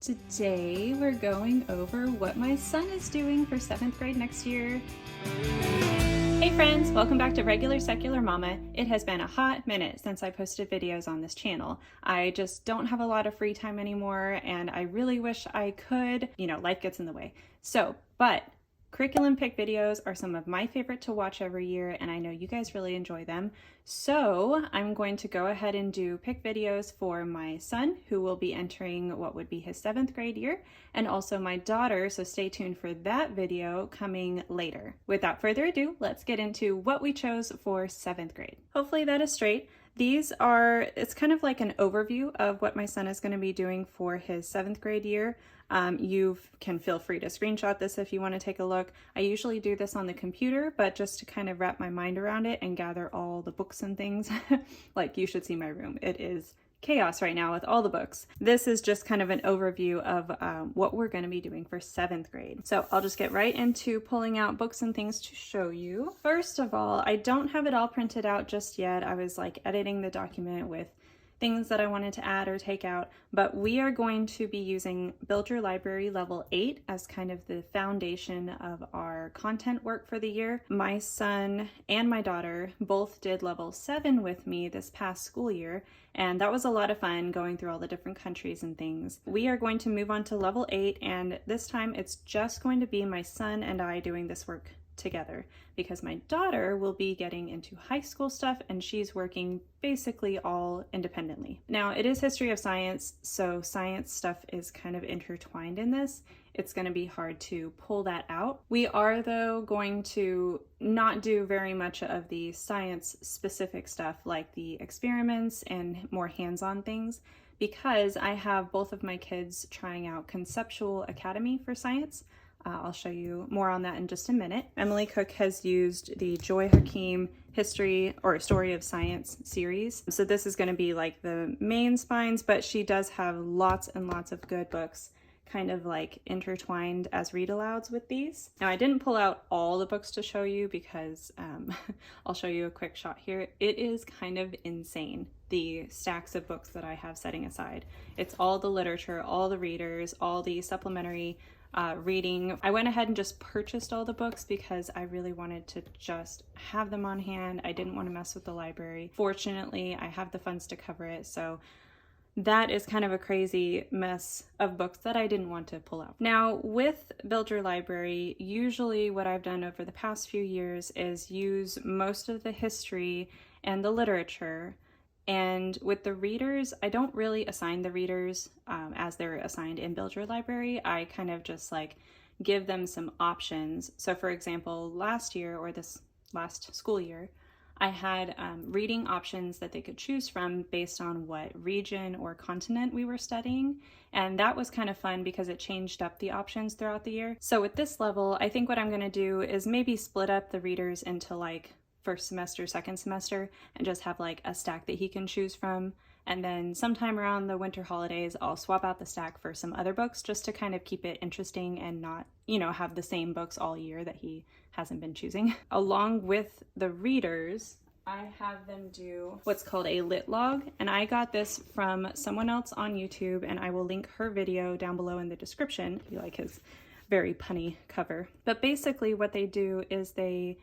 Today we're going over what my son is doing for 7th grade next year. Hey friends, welcome back to Regular Secular Mama. It has been a hot minute since I posted videos on this channel. I just don't have a lot of free time anymore and I really wish I could. Life gets in the way. But curriculum pick videos are some of my favorite to watch every year, and I know you guys really enjoy them. So I'm going to go ahead and do pick videos for my son, who will be entering what would be his 7th grade year, and also my daughter, so stay tuned for that video coming later. Without further ado, let's get into what we chose for 7th grade. Hopefully that is straight. It's kind of like an overview of what my son is going to be doing for his 7th grade year. You can feel free to screenshot this if you want to take a look. I usually do this on the computer, but just to kind of wrap my mind around it and gather all the books and things, like you should see my room. It is chaos right now with all the books. This is just kind of an overview of what we're going to be doing for 7th grade. So I'll just get right into pulling out books and things to show you. First of all, I don't have it all printed out just yet. I was editing the document with things that I wanted to add or take out, but we are going to be using Build Your Library Level 8 as kind of the foundation of our content work for the year. My son and my daughter both did Level 7 with me this past school year, and that was a lot of fun going through all the different countries and things. We are going to move on to Level 8, and this time it's just going to be my son and I doing this work together, because my daughter will be getting into high school stuff and she's working basically all independently. Now, it is history of science, so science stuff is kind of intertwined in this. It's going to be hard to pull that out. We are, though, going to not do very much of the science specific stuff like the experiments and more hands-on things, because I have both of my kids trying out Conceptual Academy for science. I'll show you more on that in just a minute. Emily Cook has used the Joy Hakeem History or Story of Science series. So this is going to be like the main spines, but she does have lots and lots of good books kind of intertwined as read alouds with these. Now, I didn't pull out all the books to show you because I'll show you a quick shot here. It is kind of insane, the stacks of books that I have setting aside. It's all the literature, all the readers, all the supplementary reading. I went ahead and just purchased all the books because I really wanted to just have them on hand. I didn't want to mess with the library. Fortunately, I have the funds to cover it, so that is kind of a crazy mess of books that I didn't want to pull out. Now, with Build Your Library, usually what I've done over the past few years is use most of the history and the literature. And with the readers, I don't really assign the readers as they're assigned in Build Your Library. I kind of just give them some options. So for example, last year or this last school year, I had reading options that they could choose from based on what region or continent we were studying. And that was kind of fun because it changed up the options throughout the year. So with this level, I think what I'm going to do is maybe split up the readers into first semester, second semester, and just have a stack that he can choose from. And then sometime around the winter holidays, I'll swap out the stack for some other books just to kind of keep it interesting and not, have the same books all year that he hasn't been choosing. Along with the readers, I have them do what's called a lit log, and I got this from someone else on YouTube, and I will link her video down below in the description if you like his very punny cover. But basically what they do is they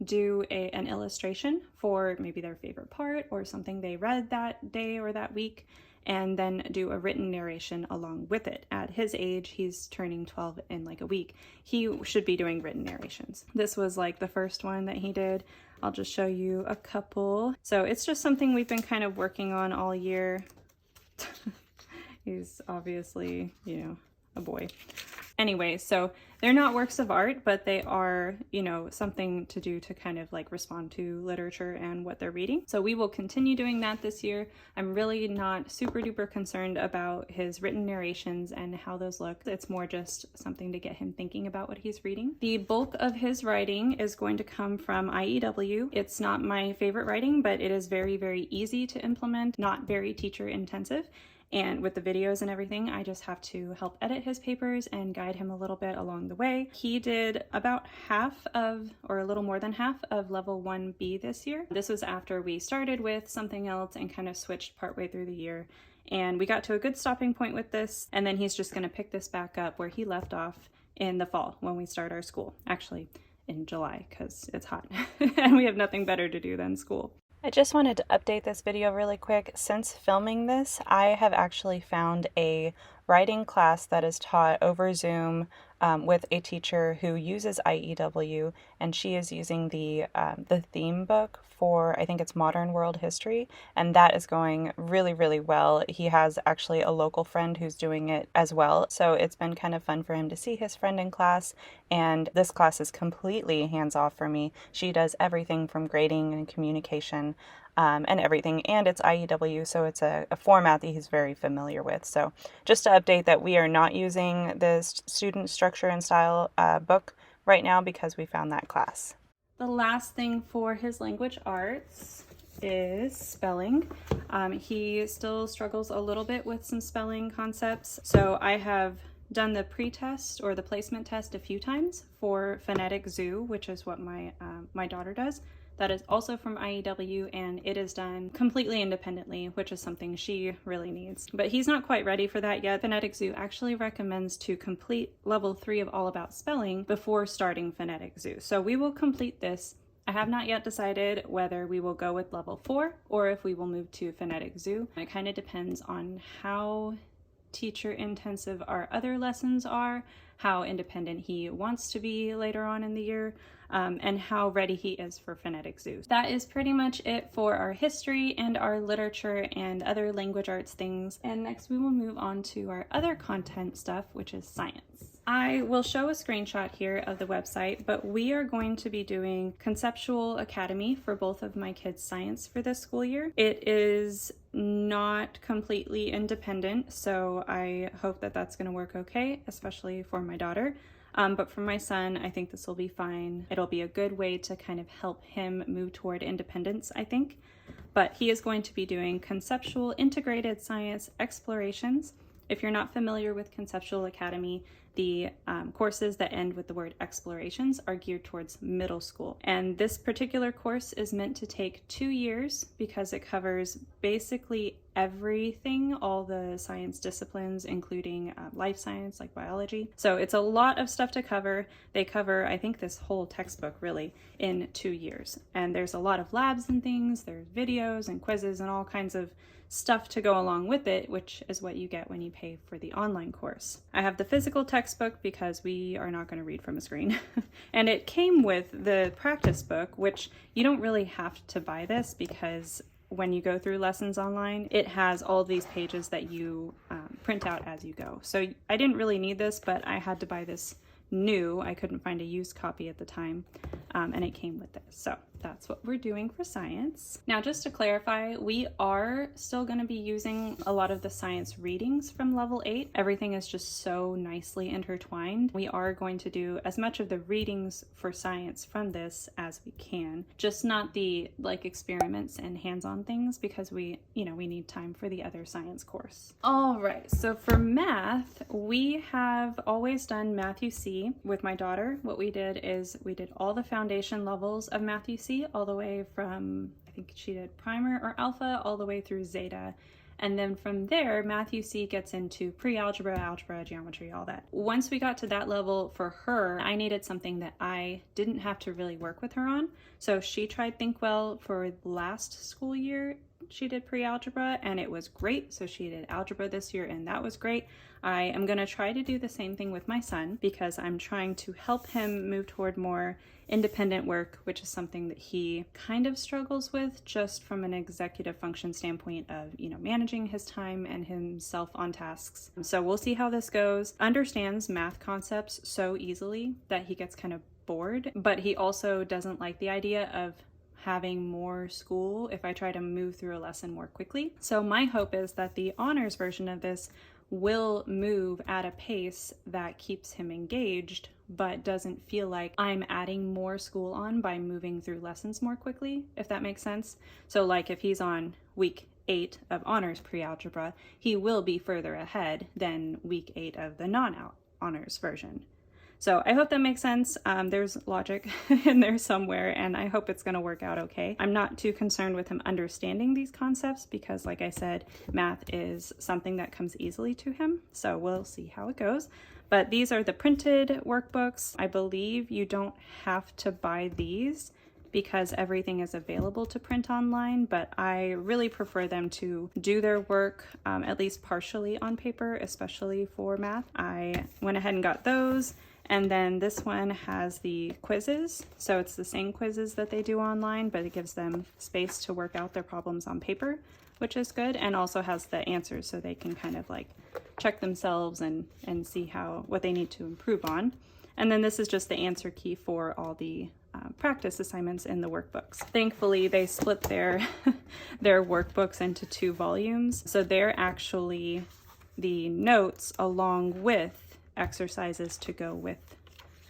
do an illustration for maybe their favorite part or something they read that day or that week, and then do a written narration along with it. At his age, he's turning 12 in a week, he should be doing written narrations. This was the first one that he did. I'll just show you a couple. So it's just something we've been kind of working on all year. He's obviously, a boy. Anyway, so they're not works of art, but they are, something to do to kind of respond to literature and what they're reading. So we will continue doing that this year. I'm really not super duper concerned about his written narrations and how those look. It's more just something to get him thinking about what he's reading. The bulk of his writing is going to come from IEW. It's not my favorite writing, but it is very, very easy to implement, not very teacher intensive. And with the videos and everything, I just have to help edit his papers and guide him a little bit along the way. He did about half of, or a little more than half of level 1B this year. This was after we started with something else and kind of switched partway through the year. And we got to a good stopping point with this, and then he's just going to pick this back up where he left off in the fall when we start our school. Actually, in July, because it's hot and we have nothing better to do than school. I just wanted to update this video really quick. Since filming this, I have actually found a writing class that is taught over Zoom with a teacher who uses IEW, and she is using the theme book for, I think it's Modern World History, and that is going really, really well. He has actually a local friend who's doing it as well, so it's been kind of fun for him to see his friend in class, and this class is completely hands-off for me. She does everything from grading and communication and everything, and it's IEW, so it's a format that he's very familiar with. So just to update that we are not using the student structure and style book right now because we found that class. The last thing for his language arts is spelling. He still struggles a little bit with some spelling concepts, so I have done the pre-test or the placement test a few times for Phonetic Zoo, which is what my daughter does. That is also from IEW, and it is done completely independently, which is something she really needs. But he's not quite ready for that yet. Phonetic Zoo actually recommends to complete level 3 of All About Spelling before starting Phonetic Zoo. So we will complete this. I have not yet decided whether we will go with level 4 or if we will move to Phonetic Zoo. It kind of depends on how teacher intensive our other lessons are, how independent he wants to be later on in the year, and how ready he is for Phonetic Zoo. That is pretty much it for our history and our literature and other language arts things. And next we will move on to our other content stuff, which is science. I will show a screenshot here of the website, but we are going to be doing Conceptual Academy for both of my kids' science for this school year. It is not completely independent, so I hope that that's going to work okay, especially for my daughter. But for my son, I think this will be fine. It'll be a good way to kind of help him move toward independence, I think. But he is going to be doing Conceptual Integrated Science Explorations. If you're not familiar with Conceptual Academy, the courses that end with the word explorations are geared towards middle school. And this particular course is meant to take 2 years because it covers basically everything, all the science disciplines, including life science like biology. So it's a lot of stuff to cover. They cover, I think, this whole textbook really in 2 years. And there's a lot of labs and things, there's videos and quizzes and all kinds of stuff to go along with it, which is what you get when you pay for the online course. I have the physical textbook because we are not going to read from a screen. And it came with the practice book, which you don't really have to buy this because when you go through lessons online, it has all these pages that you print out as you go. So I didn't really need this, but I had to buy this new. I couldn't find a used copy at the time, and it came with this. So that's what we're doing for science. Now, just to clarify, we are still going to be using a lot of the science readings from level 8. Everything is just so nicely intertwined. We are going to do as much of the readings for science from this as we can, just not the like experiments and hands-on things because we need time for the other science course. All right, so for math, we have always done Math UC with my daughter. What we did is we did all the foundation levels of Math UC all the way from, I think she did primer or alpha all the way through zeta. And then from there, Math UC gets into pre-algebra, algebra, geometry, all that. Once we got to that level for her, I needed something that I didn't have to really work with her on. So she tried Thinkwell for last school year. She did pre-algebra and it was great. So she did algebra this year and that was great. I am going to try to do the same thing with my son because I'm trying to help him move toward more independent work, which is something that he kind of struggles with just from an executive function standpoint of, managing his time and himself on tasks. So we'll see how this goes. Understands math concepts so easily that he gets kind of bored, but he also doesn't like the idea of having more school if I try to move through a lesson more quickly. So my hope is that the honors version of this will move at a pace that keeps him engaged, but doesn't feel like I'm adding more school on by moving through lessons more quickly, if that makes sense. So like if he's on week 8 of honors pre-algebra, he will be further ahead than week 8 of the non-honors version. So I hope that makes sense. There's logic in there somewhere, and I hope it's going to work out okay. I'm not too concerned with him understanding these concepts because, like I said, math is something that comes easily to him. So we'll see how it goes. But these are the printed workbooks. I believe you don't have to buy these because everything is available to print online, but I really prefer them to do their work at least partially on paper, especially for math. I went ahead and got those. And then this one has the quizzes. So it's the same quizzes that they do online, but it gives them space to work out their problems on paper, which is good. And also has the answers so they can kind of like check themselves and see what they need to improve on. And then this is just the answer key for all the practice assignments in the workbooks. Thankfully, they split their workbooks into 2 volumes. So they're actually the notes along with exercises to go with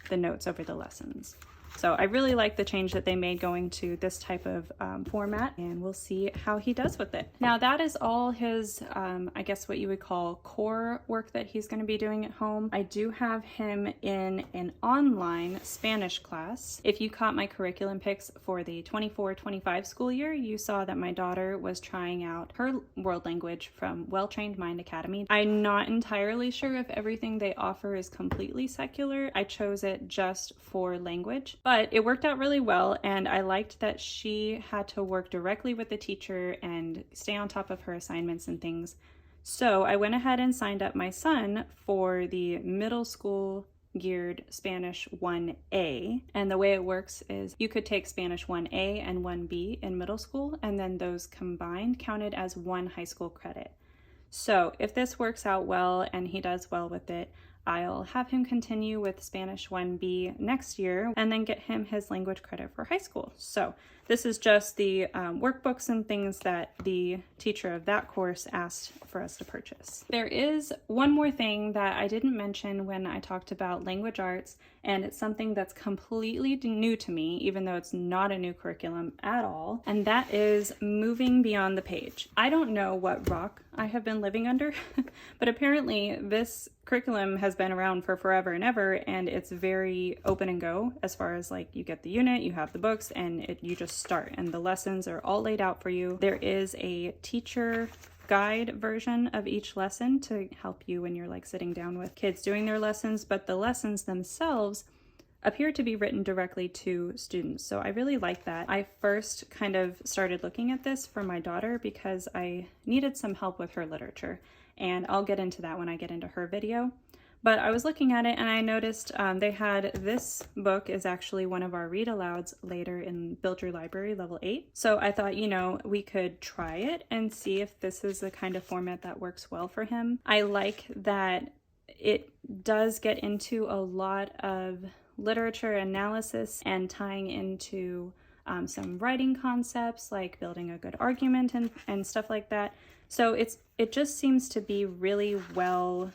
the notes over the lessons. So I really like the change that they made going to this type of format, and we'll see how he does with it. Now that is all his, I guess what you would call core work that he's going to be doing at home. I do have him in an online Spanish class. If you caught my curriculum picks for the 24-25 school year, you saw that my daughter was trying out her world language from Well Trained Mind Academy. I'm not entirely sure if everything they offer is completely secular. I chose it just for language. But it worked out really well, and I liked that she had to work directly with the teacher and stay on top of her assignments and things. So I went ahead and signed up my son for the middle school geared Spanish 1A. And the way it works is you could take Spanish 1A and 1B in middle school, and then those combined counted as 1 high school credit. So if this works out well and he does well with it, I'll have him continue with Spanish 1B next year and then get him his language credit for high school. So this is just the workbooks and things that the teacher of that course asked for us to purchase. There is one more thing that I didn't mention when I talked about language arts, and it's something that's completely new to me, even though it's not a new curriculum at all, and that is moving beyond the page. I don't know what rock I have been living under, but apparently this curriculum has been around for forever and ever, and it's very open and go as far as like you get the unit, you have the books, and you just start, and the lessons are all laid out for you. There is a teacher guide version of each lesson to help you when you're like sitting down with kids doing their lessons, but the lessons themselves appear to be written directly to students. So I really like that. I first kind of started looking at this for my daughter because I needed some help with her literature, and I'll get into that when I get into her video. But I was looking at it and I noticed they had this book is actually one of our read alouds later in Build Your Library Level 8. So I thought, you know, we could try it and see if this is the kind of format that works well for him. I like that it does get into a lot of literature analysis and tying into some writing concepts like building a good argument and stuff like that. So it just seems to be really well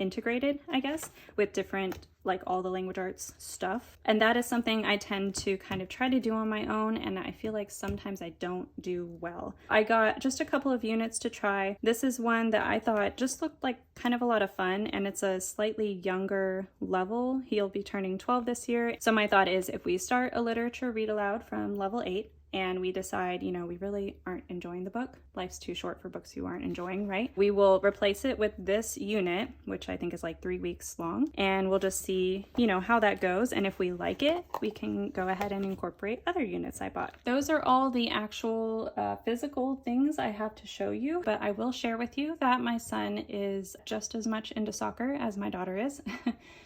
integrated, I guess, with different, like all the language arts stuff. And that is something I tend to kind of try to do on my own, and I feel like sometimes I don't do well. I got just a couple of units to try. This is one that I thought just looked like kind of a lot of fun, and it's a slightly younger level. He'll be turning 12 this year. So my thought is if we start a literature read aloud from level 8, and we decide, you know, we really aren't enjoying the book. Life's too short for books you aren't enjoying, right? We will replace it with this unit, which I think is like 3 weeks long, and we'll just see, you know, how that goes. And if we like it, we can go ahead and incorporate other units I bought. Those are all the actual physical things I have to show you, but I will share with you that my son is just as much into soccer as my daughter is.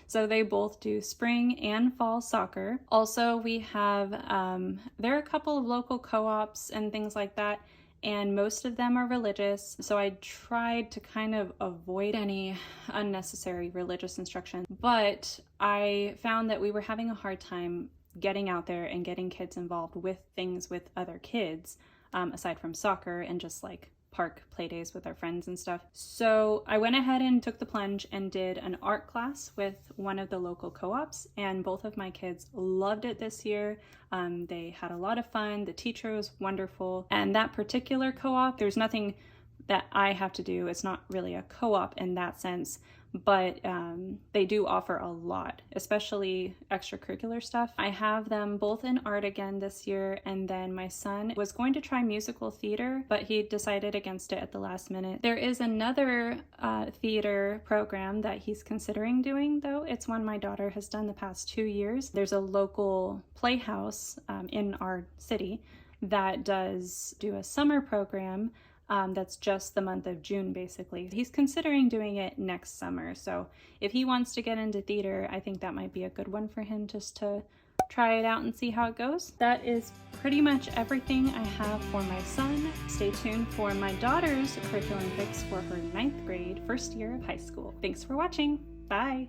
So they both do spring and fall soccer. Also, we have, there are a couple of local co-ops and things like that, and most of them are religious. So I tried to kind of avoid any unnecessary religious instruction, but I found that we were having a hard time getting out there and getting kids involved with things with other kids, aside from soccer and just like park play days with our friends and stuff. So I went ahead and took the plunge and did an art class with one of the local co-ops, and both of my kids loved it this year. They had a lot of fun. The teacher was wonderful. And that particular co-op, there's nothing that I have to do. It's not really a co-op in that sense, but they do offer a lot, especially extracurricular stuff. I have them both in art again this year, and then my son was going to try musical theater, but he decided against it at the last minute. There is another theater program that he's considering doing, though. It's one my daughter has done the past 2 years. There's a local playhouse in our city that does do a summer program that's just the month of June, basically. He's considering doing it next summer, so if he wants to get into theater, I think that might be a good one for him, just to try it out and see how it goes. That is pretty much everything I have for my son. Stay tuned for my daughter's curriculum fix for her 9th grade, first year of high school. Thanks for watching. Bye.